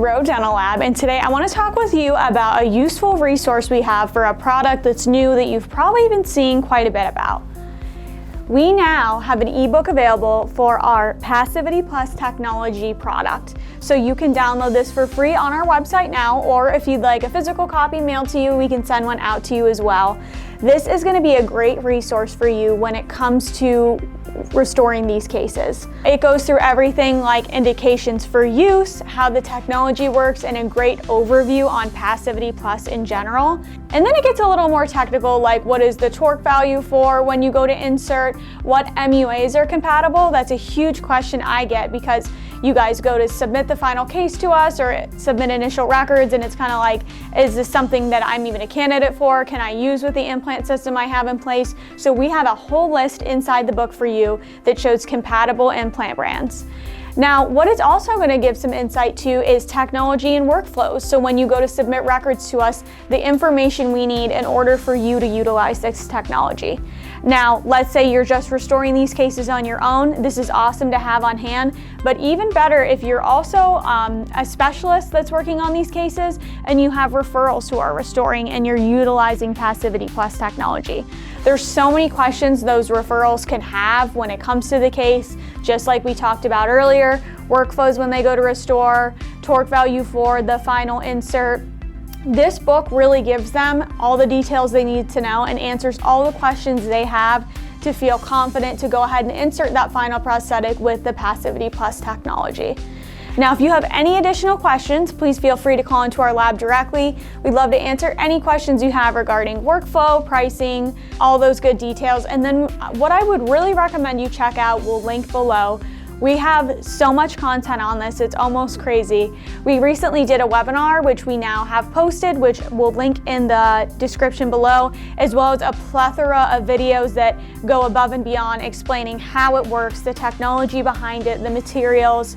Rowe Dental Lab, and today I want to talk with you about a useful resource we have for a product that's new that you've probably been seeing quite a bit about. We now have an ebook available for our Passivity Plus technology product. So you can download this for free on our website now, or if you'd like a physical copy mailed to you, we can send one out to you as well. This is going to be a great resource for you when it comes to restoring these cases. It goes through everything like indications for use, how the technology works, and a great overview on Passivity Plus in general. And then it gets a little more technical, like what is the torque value for when you go to insert, what MUAs are compatible. That's a huge question I get because you guys go to submit the final case to us or submit initial records, and it's kind of like, is this something that I'm even a candidate for? Can I use with the implant system I have in place? So we have a whole list inside the book for you that shows compatible implant brands. Now, what it's also going to give some insight to is technology and workflows. So when you go to submit records to us, the information we need in order for you to utilize this technology. Now, let's say you're just restoring these cases on your own. This is awesome to have on hand, but even better if you're also a specialist that's working on these cases and you have referrals who are restoring and you're utilizing Passivity Plus technology. There's so many questions those referrals can have when it comes to the case, just like we talked about earlier, workflows when they go to restore, torque value for the final insert. This book really gives them all the details they need to know and answers all the questions they have to feel confident to go ahead and insert that final prosthetic with the Passivity Plus technology. Now, if you have any additional questions, please feel free to call into our lab directly. We'd love to answer any questions you have regarding workflow, pricing, all those good details. And then what I would really recommend you check out, we'll link below. We have so much content on this, it's almost crazy. We recently did a webinar, which we now have posted, which we'll link in the description below, as well as a plethora of videos that go above and beyond explaining how it works, the technology behind it, the materials.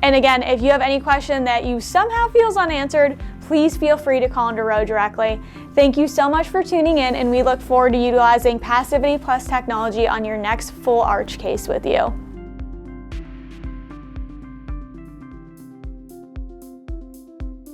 And again, if you have any question that you somehow feels unanswered, please feel free to call into Rowe directly. Thank you so much for tuning in, and we look forward to utilizing Passivity Plus technology on your next full arch case with you.